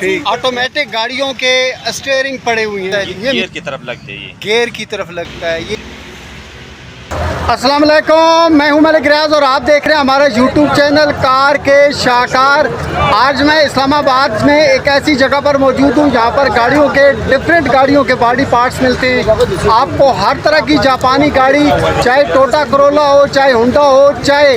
ठीक। ऑटोमेटिक गाड़ियों के स्टीयरिंग पड़े हुए हैं, ये गियर की तरफ लगते हैं, ये गियर की तरफ लगता है ये। अस्सलाम वालेकुम, मैं हूं मलिक रियाज और आप देख रहे हैं हमारा यूट्यूब चैनल कार के शाहकार। आज मैं इस्लामाबाद में एक ऐसी जगह पर मौजूद हूं जहां पर गाड़ियों के डिफरेंट गाड़ियों के बॉडी पार्ट्स मिलते हैं। आपको हर तरह की जापानी गाड़ी, चाहे टोटा करोला हो, चाहे होंडा हो, चाहे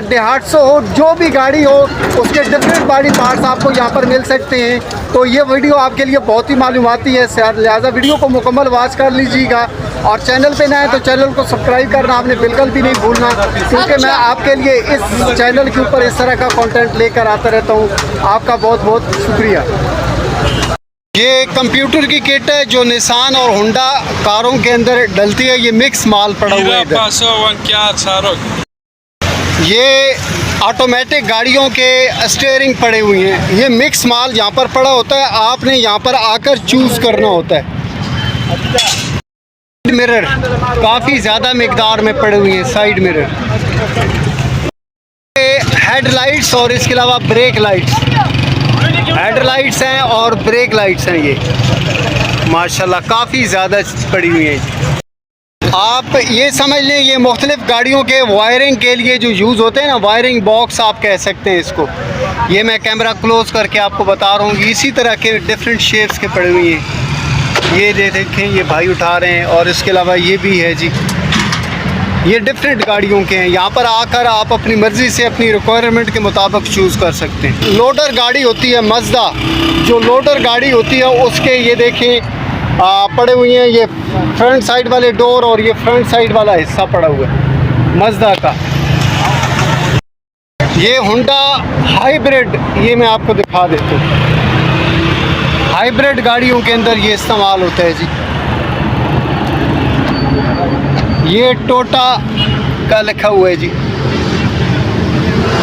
डेहाट्सो हो, जो भी गाड़ी हो उसके डिफरेंट बॉडी पार्ट्स आपको यहाँ पर मिल सकते हैं। तो ये वीडियो आपके लिए बहुत ही मालूमाती है, लिहाजा वीडियो को मुकम्मल वॉच कर लीजिएगा। और चैनल पे नए हैं तो चैनल को सब्सक्राइब करना आपने बिल्कुल भी नहीं भूलना, क्योंकि मैं आपके लिए इस चैनल के ऊपर इस तरह का कंटेंट लेकर आता रहता हूँ। आपका बहुत बहुत शुक्रिया। ये कंप्यूटर की किट है जो निसान और होंडा कारों के अंदर डलती है। ये मिक्स माल पड़ा हुआ है। ये ऑटोमेटिक गाड़ियों के स्टीयरिंग पड़े हुए हैं। ये मिक्स माल यहाँ पर पड़ा होता है, आपने यहाँ पर आकर चूज़ करना होता है। मिरर काफ़ी ज़्यादा मिकदार में पड़े हुए हैं, साइड मिरर, हेडलाइट्स और इसके अलावा ब्रेक लाइट्स, हेडलाइट्स हैं और ब्रेक लाइट्स हैं। ये माशाल्लाह काफ़ी ज़्यादा पड़ी हुई हैं। आप ये समझ लें ये मुख्तलिफ़ गाड़ियों के वायरिंग के लिए जो यूज़ होते हैं ना, वायरिंग बॉक्स आप कह सकते हैं इसको। ये मैं कैमरा क्लोज करके आपको बता रहा हूँ। इसी तरह के डिफरेंट शेप्स के पड़े हुए हैं। ये देखें, ये भाई उठा रहे हैं। और इसके अलावा ये भी है जी, ये डिफरेंट गाड़ियों के हैं। यहाँ पर आकर आप अपनी मर्ज़ी से अपनी रिक्वायरमेंट के मुताबिक चूज़ कर सकते हैं। लोडर गाड़ी होती है मज़दा, जो लोडर गाड़ी होती है उसके ये देखें पड़े हुए हैं। ये फ्रंट साइड वाले डोर और ये फ्रंट साइड वाला हिस्सा पड़ा हुआ है मज़दा का। ये होंडा हाइब्रिड, ये मैं आपको दिखा देता हूँ। हाइब्रिड गाड़ियों के अंदर ये इस्तेमाल होता है जी। ये टोटा का लिखा हुआ है जी,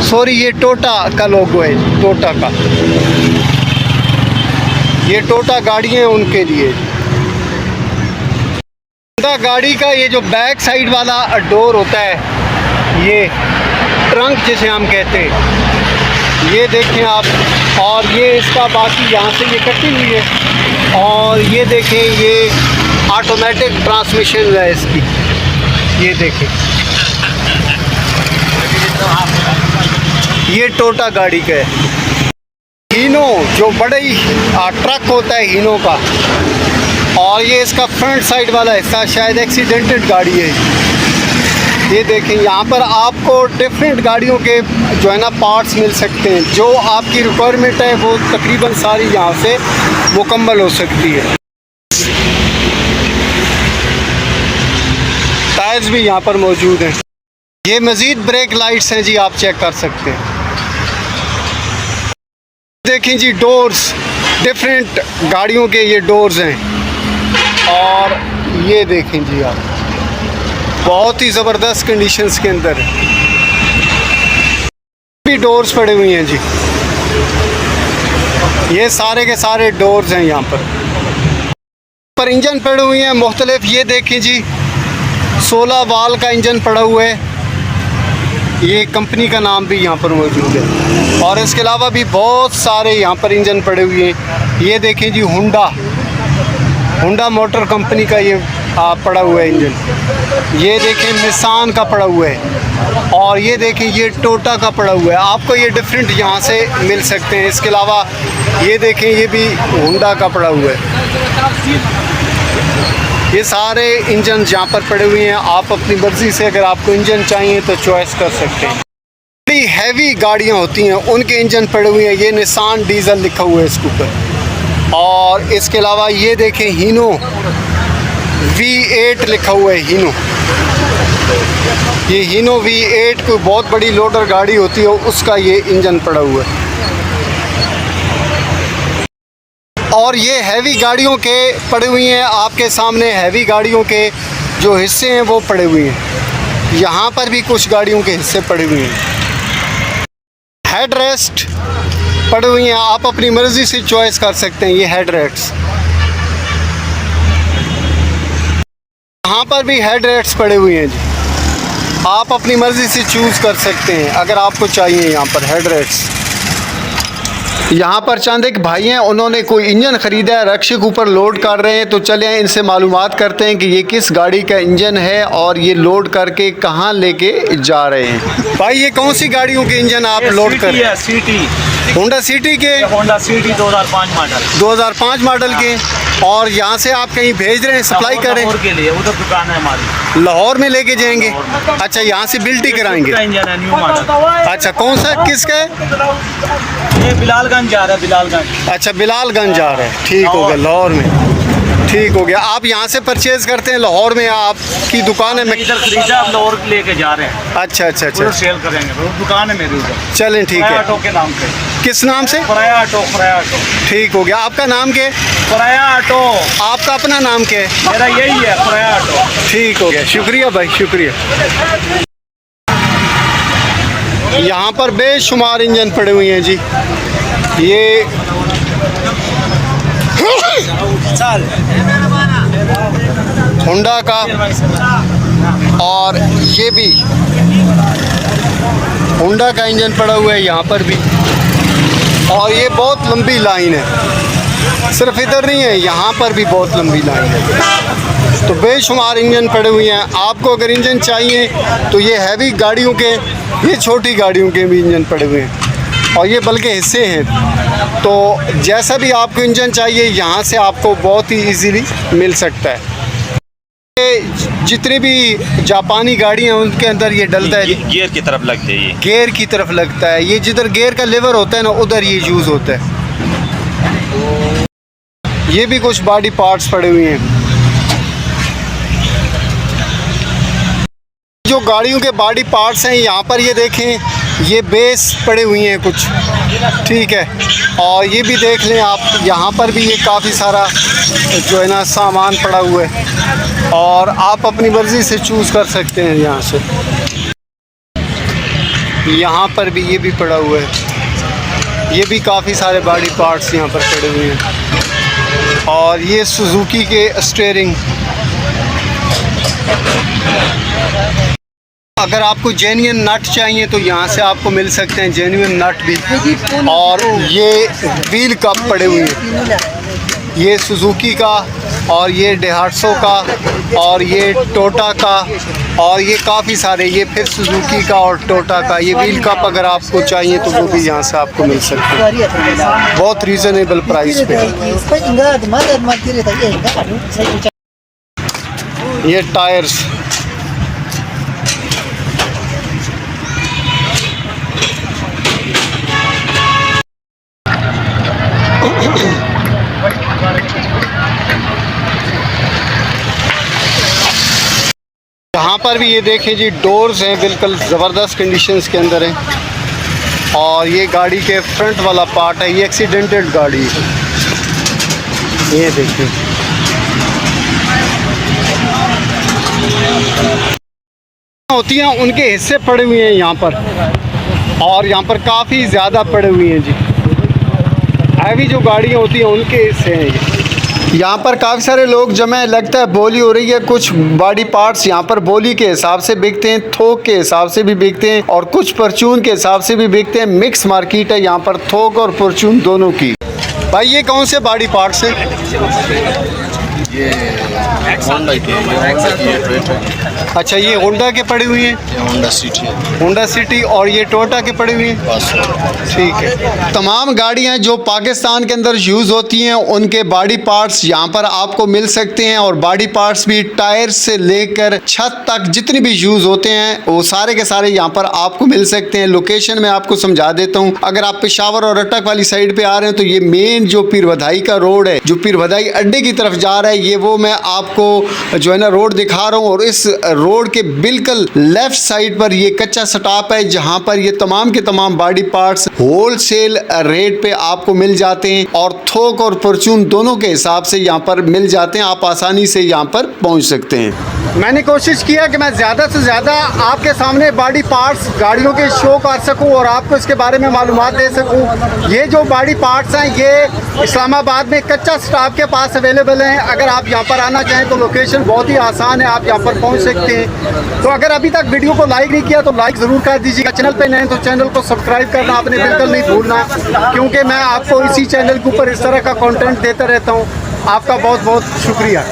सॉरी ये टोटा का लोगो है जी, टोटा का। ये टोटा गाड़ियाँ हैं उनके लिए। होंडा गाड़ी का ये जो बैक साइड वाला डोर होता है, ये ट्रंक जिसे हम कहते हैं, ये देखें आप। और ये इसका बाकी यहाँ से ये कटी हुई है। और ये देखें, ये ऑटोमेटिक ट्रांसमिशन है इसकी, ये देखें। ये टोटा गाड़ी का है। हीनो जो बड़ा ही ट्रक होता है हीनो का, और ये इसका फ्रंट साइड वाला हिस्सा शायद एक्सीडेंटेड गाड़ी है। ये देखें, यहाँ पर आपको डिफरेंट गाड़ियों के जो है ना पार्ट्स मिल सकते हैं। जो आपकी रिक्वायरमेंट है वो तकरीबन सारी यहाँ से मुकम्मल हो सकती है। टायर्स भी यहाँ पर मौजूद हैं। ये मज़ीद ब्रेक लाइट्स हैं जी, आप चेक कर सकते हैं। देखें जी, डोर्स डिफरेंट गाड़ियों के ये डोर्स हैं। और ये देखें जी आप, बहुत ही ज़बरदस्त कंडीशंस के अंदर भी डोर्स पड़े हुए हैं जी। ये सारे के सारे डोर्स हैं यहाँ पर इंजन पड़े हुए हैं मुख्तलिफ। ये देखें जी, 16 वाल का इंजन पड़ा हुआ है। ये कंपनी का नाम भी यहाँ पर मौजूद है। और इसके अलावा भी बहुत सारे यहाँ पर इंजन पड़े हुए हैं। ये देखें जी, होंडा मोटर कंपनी का ये पड़ा हुआ है इंजन। ये देखें, निसान का पड़ा हुआ है। और ये देखें, ये टोटा का पड़ा हुआ है। आपको ये डिफरेंट यहाँ से मिल सकते हैं। इसके अलावा ये देखें, ये भी होंडा का पड़ा हुआ है। ये सारे इंजन यहाँ पर पड़े हुए हैं। आप अपनी मर्ज़ी से अगर आपको इंजन चाहिए तो चॉइस कर सकते हैं। बड़ी हैवी गाड़ियाँ होती हैं उनके इंजन पड़े हुए हैं। ये निसान डीज़ल लिखा हुआ है इसके ऊपर। और इसके अलावा ये देखें, हीनो V8 लिखा हुआ है, हीनो। ये हीनो V8 कोई बहुत बड़ी लोडर गाड़ी होती है उसका ये इंजन पड़ा हुआ है। और ये हैवी गाड़ियों के पड़े हुए हैं। आपके सामने हैवी गाड़ियों के जो हिस्से हैं वो पड़े हुए हैं। यहाँ पर भी कुछ गाड़ियों के हिस्से पड़े हुए हैं। हेड रेस्ट पड़े हुए हैं, आप अपनी मर्ज़ी से चॉइस कर सकते हैं। ये हेड रेस्ट, यहाँ पर भी हेड रेस्ट पड़े हुए हैं जी। आप अपनी मर्ज़ी से चूज़ कर सकते हैं अगर आपको चाहिए यहाँ पर हेड रेस्ट। यहाँ पर चंद एक भाई हैं, उन्होंने कोई इंजन ख़रीदा है, रक्शे के ऊपर लोड कर रहे हैं। तो चले इनसे मालूमात करते हैं कि ये किस गाड़ी का इंजन है और ये लोड करके कहाँ लेके जा रहे हैं। भाई ये कौन सी गाड़ियों के इंजन आप लोड कर रहे हैं? सिटी, होंडा सिटी के, होंडा सिटी 2005 मॉडल, 2005 मॉडल के। और यहाँ से आप कहीं भेज रहे हैं, सप्लाई कर रहे हैं? लाहौर के लिए, उधर दुकान है हमारी, लाहौर में लेके जाएंगे। अच्छा, यहाँ से बिल्टी कराएंगे। इंजन है न्यू मॉडल। अच्छा, कौन सा किसका है? ये बिलालगंज जा रहा है, बिलालगंज। अच्छा, बिलालगंज जा रहे हैं, ठीक हो गया, लाहौर में। ठीक हो गया। आप यहाँ से परचेज करते हैं लाहौर में, आपकी दुकान है? इधर खरीदा, अब लाहौर लेके जा रहे हैं। अच्छा अच्छा अच्छा, सेल करेंगे, तो दुकान है मेरी उधर। चलें, ठीक है। ऑटो के नाम पे। किस नाम से? फराया ऑटो, फराया ऑटो। ठीक हो गया। आपका नाम क्या है? फराया ऑटो। आपका अपना नाम क्या है? मेरा यही है, फराया ऑटो। ठीक हो गया, शुक्रिया भाई, शुक्रिया। यहाँ पर बेशुमार इंजन पड़े हुए हैं जी। ये होंडा का, और ये भी होंडा का इंजन पड़ा हुआ है यहाँ पर भी। और ये बहुत लंबी लाइन है, सिर्फ इधर नहीं है, यहाँ पर भी बहुत लंबी लाइन है। तो बेशुमार इंजन पड़े हुए हैं। आपको अगर इंजन चाहिए तो ये हैवी गाड़ियों के, ये छोटी गाड़ियों के भी इंजन पड़े हुए हैं, और ये बल्कि हिस्से हैं। तो जैसा भी आपको इंजन चाहिए यहाँ से आपको बहुत ही इजीली मिल सकता है। ये जितनी भी जापानी गाड़ियाँ हैं उनके अंदर ये डलता है, गियर की तरफ लगते है, ये गियर की तरफ लगता है। ये जिधर गियर का लेवर होता है ना, उधर ये यूज़ होता है। ये भी कुछ बॉडी पार्ट्स पड़े हुए हैं। जो गाड़ियों के बॉडी पार्ट्स हैं यहाँ पर, ये देखें, ये बेस पड़े हुए हैं कुछ, ठीक है। और ये भी देख लें आप, यहाँ पर भी ये काफ़ी सारा जो है ना सामान पड़ा हुआ है, और आप अपनी मर्ज़ी से चूज़ कर सकते हैं यहाँ से। यहाँ पर भी ये भी पड़ा हुआ है, ये भी काफ़ी सारे बॉडी पार्ट्स यहाँ पर पड़े हुए हैं। और ये सुजुकी के स्टीयरिंग। अगर आपको जेन्युइन नट चाहिए तो यहाँ से आपको मिल सकते हैं जेन्युइन नट भी। और ये व्हील कप पड़े हुए हैं, ये सुजुकी का, और ये डेहाट्सो का, और ये टोटा का, और ये काफ़ी सारे, ये फिर सुजुकी का और टोटा का। ये व्हील कप अगर आपको चाहिए तो वो भी यहाँ से आपको मिल सकते हैं बहुत रीज़नेबल प्राइस पे। ये टायर्स, यहाँ पर भी ये देखें जी, डोर्स हैं, बिल्कुल ज़बरदस्त कंडीशंस के अंदर हैं। और ये गाड़ी के फ्रंट वाला पार्ट है, ये एक्सीडेंटेड गाड़ी है, ये देखिए। होती हैं उनके हिस्से पड़े हुए हैं यहाँ पर, और यहाँ पर काफ़ी ज़्यादा पड़े हुए हैं जी। हैवी जो गाड़ियाँ होती हैं उनके हिस्से हैं ये। यहाँ पर काफ़ी सारे लोग जमा है, लगता है बोली हो रही है। कुछ बॉडी पार्ट्स यहाँ पर बोली के हिसाब से बिकते हैं, थोक के हिसाब से भी बिकते हैं, और कुछ परचून के हिसाब से भी बिकते हैं। मिक्स मार्केट है यहाँ पर, थोक और परचून दोनों की। भाई ये कौन से बॉडी पार्ट्स हैं? ये होंडा के, अच्छा, ये होंडा के पड़े हुए हैं, होंडा सिटी है, होंडा सिटी, और ये टोयोटा के पड़े हुए हैं, ठीक है। तमाम गाड़ियां जो पाकिस्तान के अंदर यूज़ होती हैं उनके बॉडी पार्ट्स यहाँ पर आपको मिल सकते हैं। और बॉडी पार्ट्स भी टायर से लेकर छत तक जितने भी यूज़ होते हैं वो सारे के सारे यहाँ पर आपको मिल सकते हैं। लोकेशन मैं आपको समझा देता हूँ। अगर आप पेशावर और अटक वाली साइड पर आ रहे हैं तो ये मेन जो पीर बधाई का रोड है, जो पीर बधाई अड्डे की तरफ जा रहा है, ये वो मैं आपको जो है ना रोड दिखा रहा हूँ। और इस रोड के बिल्कुल लेफ्ट साइड पर ये कच्चा स्टॉप है, जहाँ पर ये तमाम के तमाम बॉडी पार्ट्स होलसेल रेट पे आपको मिल जाते हैं, और थोक और परचून दोनों के हिसाब से यहाँ पर मिल जाते हैं। आप आसानी से यहाँ पर पहुँच सकते हैं। मैंने कोशिश किया कि मैं ज़्यादा से ज़्यादा आपके सामने बॉडी पार्ट्स गाड़ियों के शो कर सकूँ और आपको इसके बारे में मालूमात दे सकूँ। ये जो बॉडी पार्ट्स हैं ये इस्लामाबाद में कच्चा स्टॉप के पास अवेलेबल हैं। अगर आप यहाँ पर आना चाहें तो लोकेशन बहुत ही आसान है, आप यहाँ पर पहुँच सकते हैं। तो अगर अभी तक वीडियो को लाइक नहीं किया तो लाइक ज़रूर कर दीजिएगा। चैनल पे नए हैं तो चैनल को सब्सक्राइब करना आपने बिल्कुल नहीं भूलना, क्योंकि मैं आपको इसी चैनल के ऊपर इस तरह का कंटेंट देता रहता हूँ। आपका बहुत बहुत शुक्रिया।